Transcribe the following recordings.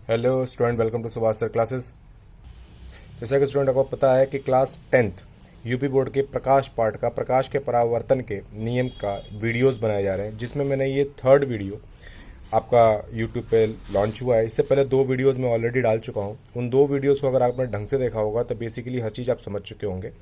Hello student, welcome to Subhash sir classes. जैसा कि student आपको पता है कि क्लास 10th यूपी बोर्ड के प्रकाश पाठ का प्रकाश के परावर्तन के नियम का वीडियोस बनाए जा रहे हैं, जिसमें मैंने ये थर्ड वीडियो आपका यूट्यूब पे लॉन्च हुआ है। इससे पहले 2 वीडियोस मैं ऑलरेडी डाल चुका हूँ। उन 2 वीडियोस को अगर आपने ढंग से देखा होगा तो बेसिकली हर चीज़ आप समझ चुके होंगे।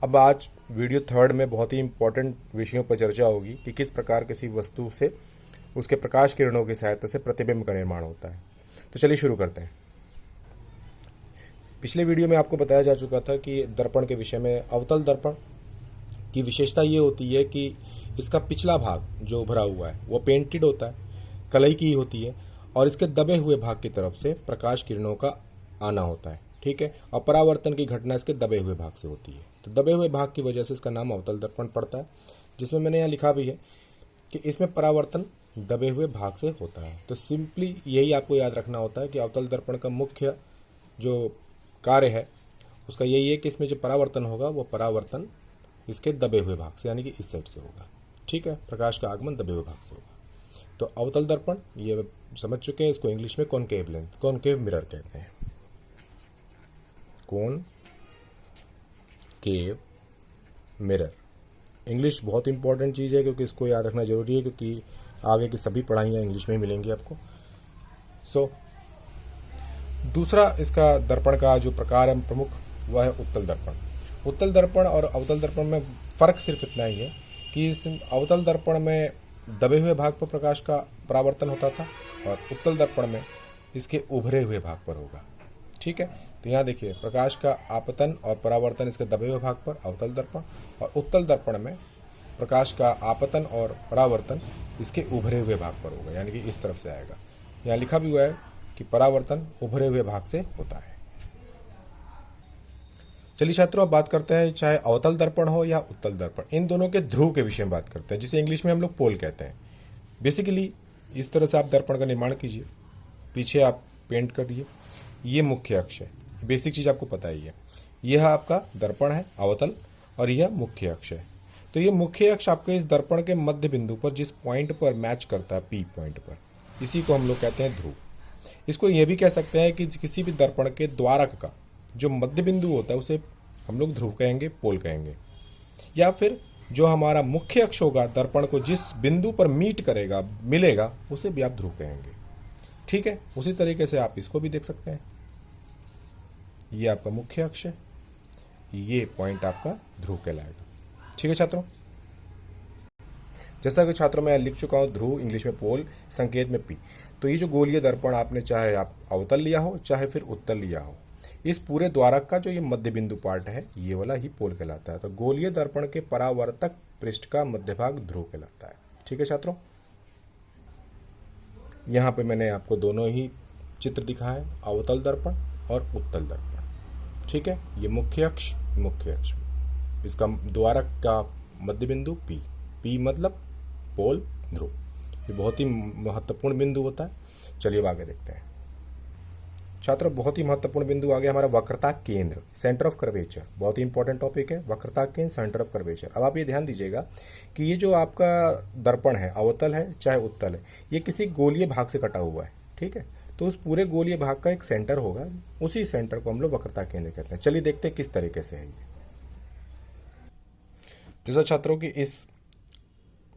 अब आज वीडियो थर्ड में बहुत ही इंपॉर्टेंट विषयों पर चर्चा होगी कि किस प्रकार किसी वस्तु से उसके प्रकाश किरणों की सहायता से प्रतिबिंब का निर्माण होता है। तो चलिए शुरू करते हैं। पिछले वीडियो में आपको बताया जा चुका था कि दर्पण के विषय में अवतल दर्पण की विशेषता ये होती है कि इसका पिछला भाग जो उभरा हुआ है वो पेंटेड होता है, कलई की होती है, और इसके दबे हुए भाग की तरफ से प्रकाश किरणों का आना होता है। ठीक है। और परावर्तन की घटना इसके दबे हुए भाग से होती है। तो दबे हुए भाग की वजह से इसका नाम अवतल दर्पण पड़ता है, जिसमें मैंने यहाँ लिखा भी है कि इसमें परावर्तन दबे हुए भाग से होता है। तो सिंपली यही आपको याद रखना होता है कि अवतल दर्पण का मुख्य जो कार्य है उसका यही है कि इसमें जो परावर्तन होगा वो परावर्तन इसके दबे हुए भाग से यानी कि इस साइड से होगा। ठीक है। प्रकाश का आगमन दबे हुए भाग से होगा। तो अवतल दर्पण ये समझ चुके हैं। इसको इंग्लिश में कॉनकेव लेंस, कॉनकेव मिरर कहते हैं। कॉनकेव मिरर इंग्लिश बहुत इंपॉर्टेंट चीज़ है, क्योंकि इसको याद रखना जरूरी है, क्योंकि आगे की सभी पढ़ाइयाँ इंग्लिश में ही मिलेंगी आपको। दूसरा इसका दर्पण का जो प्रकार है प्रमुख वह है उत्तल दर्पण। उत्तल दर्पण और अवतल दर्पण में फ़र्क सिर्फ इतना ही है कि इस अवतल दर्पण में दबे हुए भाग पर प्रकाश का परावर्तन होता था और उत्तल दर्पण में इसके उभरे हुए भाग पर होगा। ठीक है। तो यहाँ देखिए, प्रकाश का आपतन और परावर्तन इसके दबे हुए भाग पर अवतल दर्पण, और उत्तल दर्पण में प्रकाश का आपतन और परावर्तन इसके उभरे हुए भाग पर होगा, यानी कि इस तरफ से आएगा। यहाँ लिखा भी हुआ है कि परावर्तन उभरे हुए भाग से होता है। चलिए छात्रों, अब बात करते हैं चाहे अवतल दर्पण हो या उत्तल दर्पण, इन दोनों के ध्रुव के विषय में बात करते हैं, जिसे इंग्लिश में हम लोग पोल कहते हैं। बेसिकली इस तरह से आप दर्पण का निर्माण कीजिए, पीछे आप पेंट करिए। ये मुख्य अक्ष है, बेसिक चीज़ आपको पता ही है। यह आपका दर्पण है अवतल, और यह मुख्य अक्ष है। तो ये मुख्य अक्ष आपके इस दर्पण के मध्य बिंदु पर जिस पॉइंट पर मैच करता है, पी पॉइंट पर, इसी को हम लोग कहते हैं ध्रुव। इसको यह भी कह सकते हैं कि किसी भी दर्पण के द्वारक का जो मध्य बिंदु होता है उसे हम लोग ध्रुव कहेंगे, पोल कहेंगे। या फिर जो हमारा मुख्य अक्ष होगा, दर्पण को जिस बिंदु पर मीट करेगा, मिलेगा, उसे भी आप ध्रुव कहेंगे। ठीक है। उसी तरीके से आप इसको भी देख सकते हैं। ये आपका मुख्य अक्ष है, ये पॉइंट आपका ध्रुव कहलाएगा। ठीक है छात्रों। जैसा कि छात्रों मैं लिख चुका हूँ, ध्रुव इंग्लिश में पोल, संकेत में पी। तो ये जो गोलीय दर्पण आपने चाहे आप अवतल लिया हो चाहे फिर उत्तल लिया हो, इस पूरे द्वारक का जो ये मध्य बिंदु पार्ट है, ये वाला ही पोल कहलाता है। तो गोलीय दर्पण के परावर्तक पृष्ठ का मध्य भाग ध्रुव कहलाता है। ठीक है छात्रों। यहाँ पे मैंने आपको दोनों ही चित्र दिखाए, अवतल दर्पण और उत्तल दर्पण। ठीक है। ये मुख्य अक्ष, मुख्य अक्ष, इसका द्वारक का मध्य बिंदु पी, पी मतलब पोल, ध्रुव। ये बहुत ही महत्वपूर्ण बिंदु होता है। चलिए अब आगे देखते हैं छात्रों। बहुत ही महत्वपूर्ण बिंदु आ गया हमारा वक्रता केंद्र, सेंटर ऑफ कर्वेचर। बहुत ही इंपॉर्टेंट टॉपिक है वक्रता केंद्र, सेंटर ऑफ कर्वेचर। अब आप ये ध्यान दीजिएगा कि ये जो आपका दर्पण है, अवतल है चाहे उत्तल है, ये किसी गोलीय भाग से कटा हुआ है। ठीक है। तो उस पूरे गोलीय भाग का एक सेंटर होगा, उसी सेंटर को हम लोग वक्रता केंद्र कहते हैं। चलिए देखते हैं किस तरीके से है ये। जैसा छात्रों की इस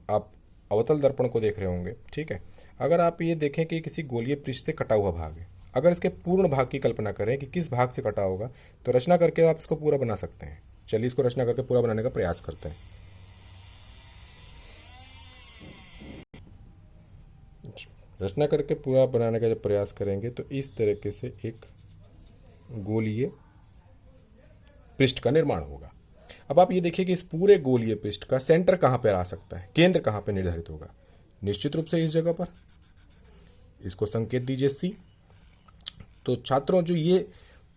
आप अवतल दर्पण को देख रहे होंगे। ठीक है। अगर आप ये देखें कि किसी गोलीय पृष्ठ से कटा हुआ भाग है, अगर इसके पूर्ण भाग की कल्पना करें कि किस भाग से कटा होगा, तो रचना करके आप इसको पूरा बना सकते हैं। चलिए इसको रचना करके पूरा बनाने का प्रयास करते हैं। रचना करके पूरा बनाने का जब प्रयास करेंगे तो इस तरीके से एक गोलीय पृष्ठ का निर्माण होगा। अब आप ये देखिए कि इस पूरे गोलीय पृष्ठ का सेंटर कहाँ पर आ सकता है, केंद्र कहाँ पर निर्धारित होगा। निश्चित रूप से इस जगह पर। इसको संकेत दीजिए सी। तो छात्रों, जो ये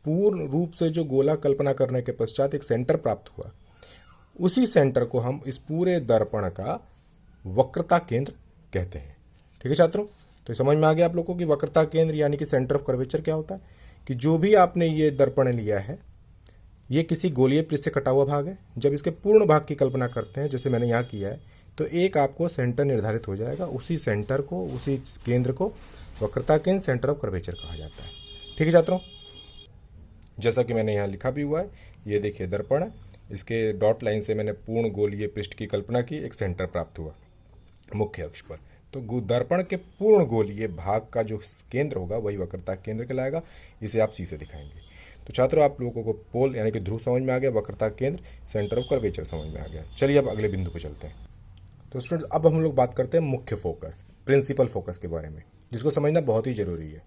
पूर्ण रूप से जो गोला कल्पना करने के पश्चात एक सेंटर प्राप्त हुआ, उसी सेंटर को हम इस पूरे दर्पण का वक्रता केंद्र कहते हैं। ठीक है छात्रों। तो समझ में आ गया आप लोगों को कि वक्रता केंद्र यानी कि सेंटर ऑफ कर्वेचर क्या होता है। कि जो भी आपने ये दर्पण लिया है, ये किसी गोलीय पृष्ठ से कटा हुआ भाग है। जब इसके पूर्ण भाग की कल्पना करते हैं, जैसे मैंने यहाँ किया है, तो एक आपको सेंटर निर्धारित हो जाएगा। उसी सेंटर को, उसी केंद्र को वक्रता केंद्र सेंटर ऑफ कर्वेचर कहा जाता है। ठीक है छात्रों, जैसा कि मैंने यहाँ लिखा भी हुआ है, ये देखिए दर्पण है, इसके डॉट लाइन से मैंने पूर्ण गोलीय पृष्ठ की कल्पना की, एक सेंटर प्राप्त हुआ मुख्य अक्ष पर। तो दर्पण के पूर्ण गोलीय भाग का जो केंद्र होगा वही वक्रता केंद्र कहलाएगा। इसे आप सी से दिखाएंगे। तो छात्रों, आप लोगों को पोल यानी कि ध्रुव समझ में आ गया, वक्रता केंद्र सेंटर ऑफ कर्वेचर समझ में आ गया। चलिए अब अगले बिंदु पर चलते हैं। तो स्टूडेंट्स, अब हम लोग बात करते हैं मुख्य फोकस, प्रिंसिपल फोकस के बारे में, जिसको समझना बहुत ही जरूरी है।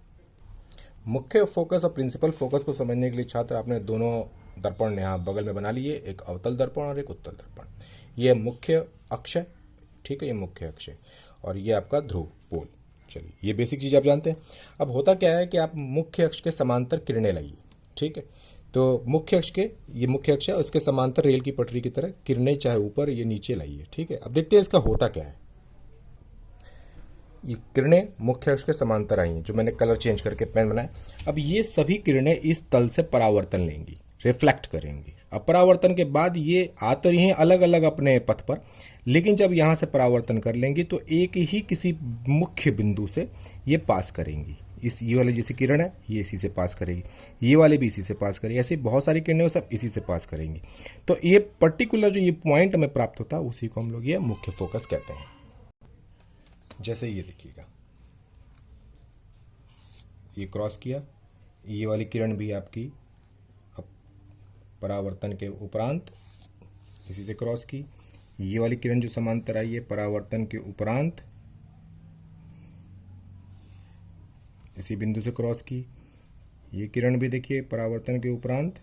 मुख्य फोकस और प्रिंसिपल फोकस को समझने के लिए छात्र आपने दोनों दर्पण यहाँ बगल में बना लिए, एक अवतल दर्पण और एक उत्तल दर्पण। ये मुख्य अक्ष है, ठीक है, ये मुख्य अक्ष है, और ये आपका ध्रुव पोल। चलिए, ये बेसिक चीज़ आप जानते हैं। अब होता क्या है कि आप मुख्य अक्ष के समांतर किरणें लाइए, ठीक है। तो मुख्य अक्ष के, ये मुख्य अक्ष है, उसके समांतर रेल की पटरी की तरह किरणें चाहे ऊपर या नीचे लाइए, ठीक है। अब देखते हैं इसका होता क्या है। ये किरणें मुख्य अक्ष के समांतर आई हैं, जो मैंने कलर चेंज करके पेन बनाया। अब ये सभी किरणें इस तल से परावर्तन लेंगी, रिफ्लेक्ट करेंगी। अब परावर्तन के बाद ये आ तो रही हैं अलग अलग अपने पथ पर, लेकिन जब यहाँ से परावर्तन कर लेंगी तो एक ही किसी मुख्य बिंदु से ये पास करेंगी। ये वाली जैसी किरण है, ये इसी से पास करेगी, ये वाले भी इसी से पास करेगी, ऐसी बहुत सारी किरणें सब इसी से पास करेंगी। तो ये पर्टिकुलर जो ये पॉइंट हमें प्राप्त होता है उसी को हम लोग ये मुख्य फोकस कहते हैं। जैसे ये देखिएगा, ये क्रॉस किया, ये वाली किरण भी आपकी अब परावर्तन के उपरांत इसी से क्रॉस की, ये वाली किरण जो समांतर आई है परावर्तन के उपरांत इसी बिंदु से क्रॉस की, ये किरण भी देखिए परावर्तन के उपरांत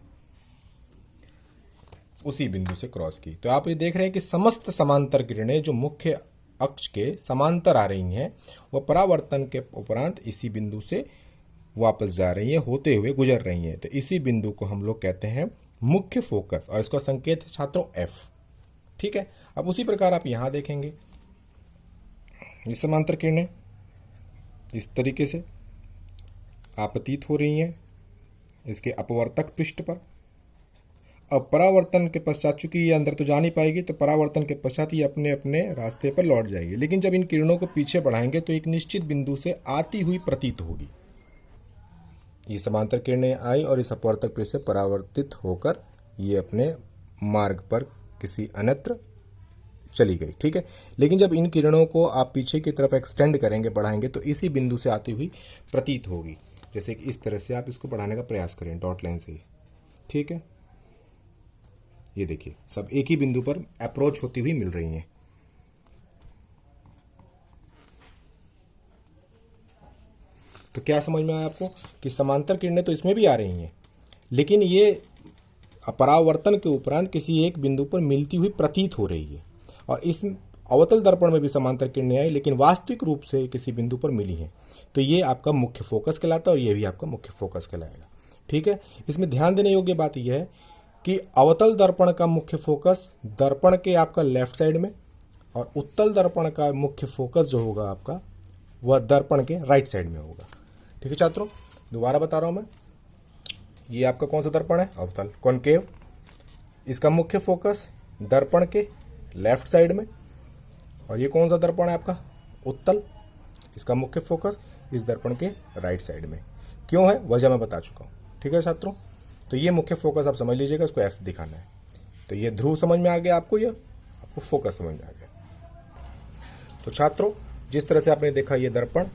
उसी बिंदु से क्रॉस की। तो आप ये देख रहे हैं कि समस्त समांतर किरणें जो मुख्य अक्ष के समांतर आ रही हैं वह परावर्तन के उपरांत इसी बिंदु से वापस जा रही हैं, होते हुए गुजर रही हैं। तो इसी बिंदु को हम लोग कहते हैं मुख्य फोकस, और इसका संकेत है छात्रों एफ, ठीक है। अब उसी प्रकार आप यहां देखेंगे, इस समांतर किरणें इस तरीके से आपतित हो रही हैं इसके अपवर्तक पृष्ठ पर। अब परावर्तन के पश्चात, चूंकि ये अंदर तो जा नहीं पाएगी, तो परावर्तन के पश्चात ये अपने अपने रास्ते पर लौट जाएगी। लेकिन जब इन किरणों को पीछे बढ़ाएंगे तो एक निश्चित बिंदु से आती हुई प्रतीत होगी। ये समांतर किरणें आई और इस अपवर्तक पृष्ठ से परावर्तित होकर ये अपने मार्ग पर किसी अन्यत्र चली गई, ठीक है। लेकिन जब इन किरणों को आप पीछे की तरफ एक्सटेंड करेंगे, बढ़ाएंगे, तो इसी बिंदु से आती हुई प्रतीत होगी। जैसे कि इस तरह से आप इसको बढ़ाने का प्रयास करें डॉट लाइन से, ठीक है। ये देखिए सब एक ही बिंदु पर अप्रोच होती हुई मिल रही हैं। तो क्या समझ में आया आपको कि समांतर किरणें तो इसमें भी आ रही हैं, लेकिन ये परावर्तन के उपरांत किसी एक बिंदु पर मिलती हुई प्रतीत हो रही है। और इस अवतल दर्पण में भी समांतर किरणें आई, लेकिन वास्तविक रूप से किसी बिंदु पर मिली हैं। तो ये आपका मुख्य फोकस कहलाता है, और ये भी आपका मुख्य फोकस कहलाएगा, ठीक है। इसमें ध्यान देने योग्य बात यह है कि अवतल दर्पण का मुख्य फोकस दर्पण के आपका लेफ्ट साइड में, और उत्तल दर्पण का मुख्य फोकस जो होगा आपका वह दर्पण के राइट साइड में होगा, ठीक है छात्रों। दोबारा बता रहा हूं मैं, ये आपका कौन सा दर्पण है, अवतल कॉनकेव। इसका मुख्य फोकस दर्पण के लेफ्ट साइड में, और ये कौन सा दर्पण है आपका, उत्तल। इसका मुख्य फोकस इस दर्पण के राइट साइड में। क्यों है, वजह मैं बता चुका हूं, ठीक है छात्रों। तो ये मुख्य फोकस आप समझ लीजिएगा, इसको एफ से दिखाना है। तो ये ध्रुव समझ में आ गया आपको, ये आपको फोकस समझ में आ गया। तो छात्रों, जिस तरह से आपने देखा ये दर्पण,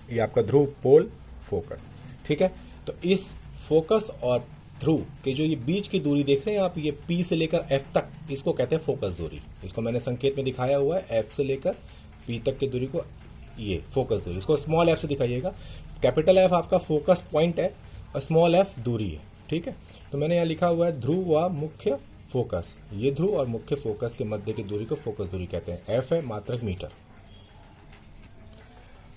ये आपका ध्रुव, पोल, फोकस, ठीक है। तो इस फोकस और ध्रुव के जो ये बीच की दूरी देख रहे हैं आप, ये पी से लेकर एफ तक, इसको कहते हैं फोकस दूरी। इसको मैंने संकेत में दिखाया हुआ है, एफ से लेकर पी तक की दूरी को ये फोकस दूरी। इसको स्मॉल एफ से दिखाइएगा। कैपिटल एफ आपका फोकस पॉइंट है और स्मॉल एफ दूरी है, ठीक है। तो मैंने यहाँ लिखा हुआ है ध्रुव व मुख्य फोकस। ये ध्रुव और मुख्य फोकस के मध्य की दूरी को फोकस दूरी कहते हैं। एफ है मात्रक मीटर।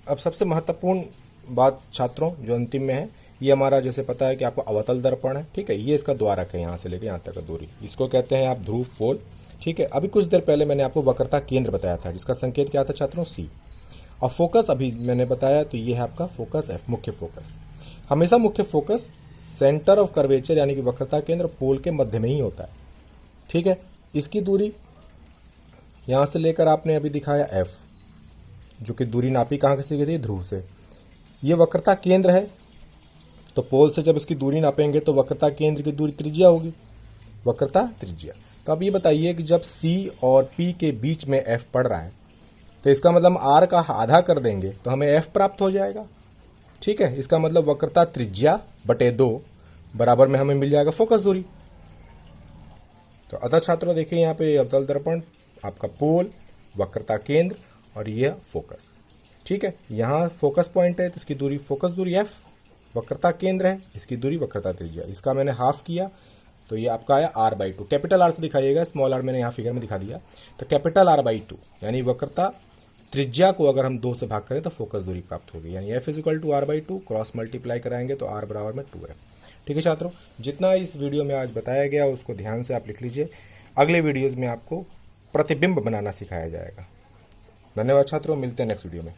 अब सबसे महत्वपूर्ण बात छात्रों जो अंतिम में है, ये हमारा जैसे पता है कि आपको अवतल दर्पण है, ठीक है। ये इसका द्वारक है, यहाँ से लेकर यहाँ तक का दूरी, इसको कहते हैं आप ध्रुव, पोल, ठीक है। अभी कुछ देर पहले मैंने आपको वक्रता केंद्र बताया था, जिसका संकेत क्या था छात्रों, सी। और फोकस अभी मैंने बताया, तो ये है आपका फोकस एफ, मुख्य फोकस। हमेशा मुख्य फोकस सेंटर ऑफ कर्वेचर यानी कि वक्रता केंद्र पोल के मध्य में ही होता है, ठीक है। इसकी दूरी यहां से लेकर आपने अभी दिखाया एफ, जो कि दूरी नापी कहां से गई थी, ध्रुव से। ये वक्रता केंद्र है, तो पोल से जब इसकी दूरी नापेंगे तो वक्रता केंद्र की दूरी त्रिज्या होगी, वक्रता त्रिज्या। तो अब ये बताइए कि जब C और P के बीच में F पड़ रहा है तो इसका मतलब हम R का आधा कर देंगे तो हमें F प्राप्त हो जाएगा। ठीक है, इसका मतलब वक्रता त्रिज्या बटे 2 बराबर में हमें मिल जाएगा फोकस दूरी। तो अतः छात्रों देखिए यहाँ पे अवतल दर्पण, आपका पोल, वक्रता केंद्र और यह फोकस। ठीक है, यहाँ फोकस पॉइंट है तो इसकी दूरी फोकस दूरी F, वक्रता केंद्र है, इसकी दूरी वक्रता त्रिज्या। इसका मैंने हाफ किया तो ये आपका आया R/2। कैपिटल R से दिखाइएगा, स्मॉल r मैंने यहाँ फिगर में दिखा दिया। तो कैपिटल R/2 यानी वक्रता त्रिज्या को अगर हम 2 से भाग करें तो फोकस दूरी प्राप्त होगी, यानी F = R/2, क्रॉस मल्टीप्लाई कराएंगे तो R बराबर में 2 है। ठीक है छात्रों, जितना इस वीडियो में आज बताया गया उसको ध्यान से आप लिख लीजिए। अगले वीडियोज़ में आपको प्रतिबिंब बनाना सिखाया जाएगा। धन्यवाद छात्रों, मिलते हैं नेक्स्ट वीडियो में।